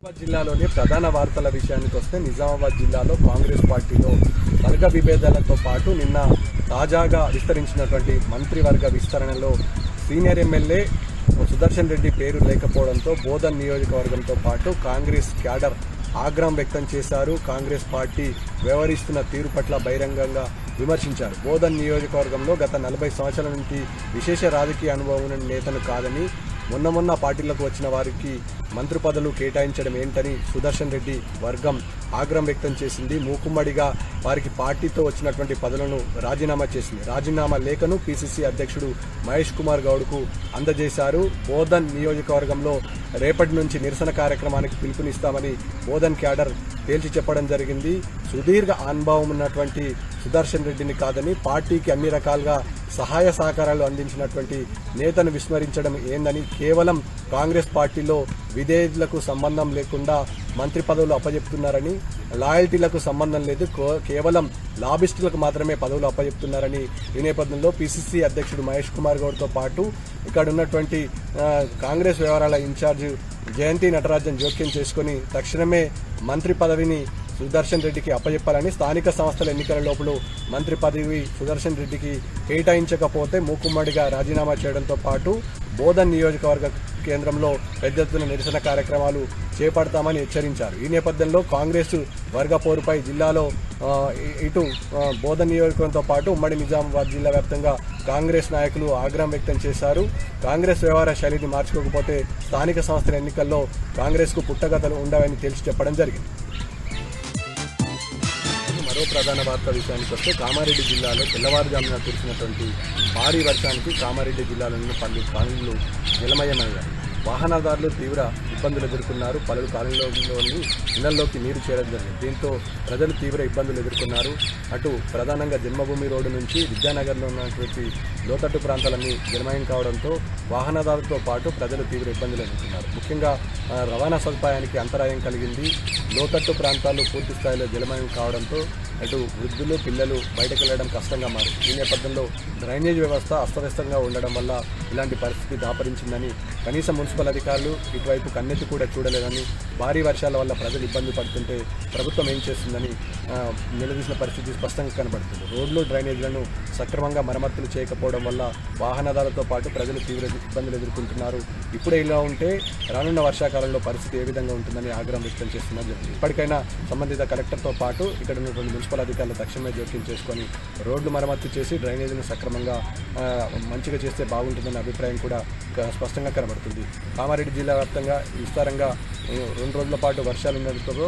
నిజామాబాద్ జిల్లాలోని ప్రధాన వార్తల విషయానికి వస్తే నిజామాబాద్ జిల్లాలో కాంగ్రెస్ పార్టీలో వర్గ విభేదాలతో పాటు నిన్న తాజాగా విస్తరించినటువంటి మంత్రివర్గ విస్తరణలో సీనియర్ ఎమ్మెల్యే సుదర్శన్ రెడ్డి పేరు లేకపోవడంతో బోధన్ నియోజకవర్గంతో పాటు కాంగ్రెస్ క్యాడర్ ఆగ్రహం వ్యక్తం చేశారు. కాంగ్రెస్ పార్టీ వ్యవహరిస్తున్న తీరు పట్ల బహిరంగంగా విమర్శించారు. బోధన్ నియోజకవర్గంలో గత 40 సంవత్సరాల నుంచి విశేష రాజకీయ అనుభవం ఉన్న నేతను కాదని మొన్న పార్టీలకు వచ్చిన వారికి మంత్రి పదవులు కేటాయించడం ఏంటని సుదర్శన్ రెడ్డి వర్గం ఆగ్రహం వ్యక్తం చేసింది. మూకుమ్మడిగా వారికి పార్టీతో వచ్చినటువంటి పదవులను రాజీనామా చేసింది. రాజీనామా లేఖను పిసిసి అధ్యక్షుడు మహేష్ కుమార్ గౌడ్కు అందజేశారు. బోధన్ నియోజకవర్గంలో రేపటి నుంచి నిరసన కార్యక్రమానికి పిలుపునిస్తామని బోధన్ క్యాడర్ తేల్చి చెప్పడం జరిగింది. సుదీర్ఘ అనుభవం ఉన్నటువంటి సుదర్శన్ రెడ్డిని కాదని పార్టీకి అన్ని రకాలుగా సహాయ సహకారాలు అందించినటువంటి నేతను విస్మరించడం ఏందని, కేవలం కాంగ్రెస్ పార్టీలో విధేయులకు సంబంధం లేకుండా మంత్రి పదవులు అప్పజెప్తున్నారని, లాయల్టీలకు సంబంధం లేదు, కేవలం లాబిస్టులకు మాత్రమే పదవులు అప్పజెప్తున్నారని ఈ నేపథ్యంలో పిసిసి అధ్యక్షుడు మహేష్ కుమార్ గౌడ్తో పాటు ఇక్కడ ఉన్నటువంటి కాంగ్రెస్ వ్యవహారాల ఇన్ఛార్జ్ జయంతి నటరాజన్ జోక్యం చేసుకుని తక్షణమే మంత్రి పదవిని సుదర్శన్ రెడ్డికి అప్పజెప్పాలని, స్థానిక సంస్థల ఎన్నికల లోపల మంత్రి పదవి సుదర్శన్ రెడ్డికి కేటాయించకపోతే మూకుమ్మడిగా రాజీనామా చేయడంతో పాటు బోధన్ నియోజకవర్గ కేంద్రంలో పెద్ద ఎత్తున నిరసన కార్యక్రమాలు చేపడతామని హెచ్చరించారు. ఈ నేపథ్యంలో కాంగ్రెస్ వర్గ పోరుపై జిల్లాలో ఇటు బోధన్ నియోజకవర్గంతో పాటు ఉమ్మడి నిజామాబాద్ జిల్లా వ్యాప్తంగా కాంగ్రెస్ నాయకులు ఆగ్రహం వ్యక్తం చేశారు. కాంగ్రెస్ వ్యవహార శైలిని మార్చుకోకపోతే స్థానిక సంస్థల ఎన్నికల్లో కాంగ్రెస్కు పుట్టగతలు ఉండవని తేల్చి చెప్పడం జరిగింది. మరో ప్రధాన వార్త విషయానికి వస్తే కామారెడ్డి జిల్లాలో తెల్లవారుజామున కురిసినటువంటి భారీ వర్షానికి కామారెడ్డి జిల్లాలోని పలు కాలనీలు జలమయమయ్యాయి. వాహనదారులు తీవ్ర ఇబ్బందులు ఎదుర్కొన్నారు. పలు కాలనీలోని ఇళ్లలోకి నీరు చేరడం జరిగింది. దీంతో ప్రజలు తీవ్ర ఇబ్బందులు ఎదుర్కొన్నారు. అటు ప్రధానంగా జన్మభూమి రోడ్డు నుంచి విద్యానగర్లో ఉన్నటువంటి లోతట్టు ప్రాంతాలన్నీ జలమయం కావడంతో వాహనదారులతో పాటు ప్రజలు తీవ్ర ఇబ్బందులు ఎదుర్కొన్నారు. ముఖ్యంగా రవాణా సదుపాయానికి అంతరాయం కలిగింది. లోతట్టు ప్రాంతాలు పూర్తి స్థాయిలో జలమయం కావడంతో అటు వృద్ధులు పిల్లలు బయటకు వెళ్లడం కష్టంగా మారింది. ఈ నేపథ్యంలో డ్రైనేజ్ వ్యవస్థ అస్తవ్యస్తంగా ఉండడం వల్ల ఇలాంటి పరిస్థితి దాపరించిందని, కనీసం మున్సిపల్ అధికారులు ఇటువైపు కన్నెత్తి కూడా చూడలేదని, భారీ వర్షాల వల్ల ప్రజలు ఇబ్బంది పడుతుంటే ప్రభుత్వం ఏం చేస్తుందని నిలదీసిన పరిస్థితి స్పష్టంగా కనబడుతుంది. రోడ్లు డ్రైనేజీలను సక్రమంగా మరమ్మతులు చేయకపోవడం వల్ల వాహనదారులతో పాటు ప్రజలు తీవ్ర ఇబ్బందులు ఎదుర్కొంటున్నారు. ఇప్పుడే ఇలా ఉంటే రానున్న వర్షాకాలంలో పరిస్థితి ఏ విధంగా ఉంటుందని ఆగ్రహం వ్యక్తం చేస్తున్నారు. ఇప్పటికైనా సంబంధిత కలెక్టర్తో పాటు ఇక్కడ ఉన్నటువంటి మున్సిపల్ అధికారులు తక్షణమే జోక్యం చేసుకొని రోడ్లు మరమ్మతు చేసి డ్రైనేజీని సక్రమంగా మంచిగా చేస్తే బాగుంటుందనే అభిప్రాయం కూడా స్పష్టంగా కనబడుతుంది. కామారెడ్డి జిల్లా వ్యాప్తంగా విస్తారంగా 2 రోజుల పాటు వర్షాలు ఉండడంతో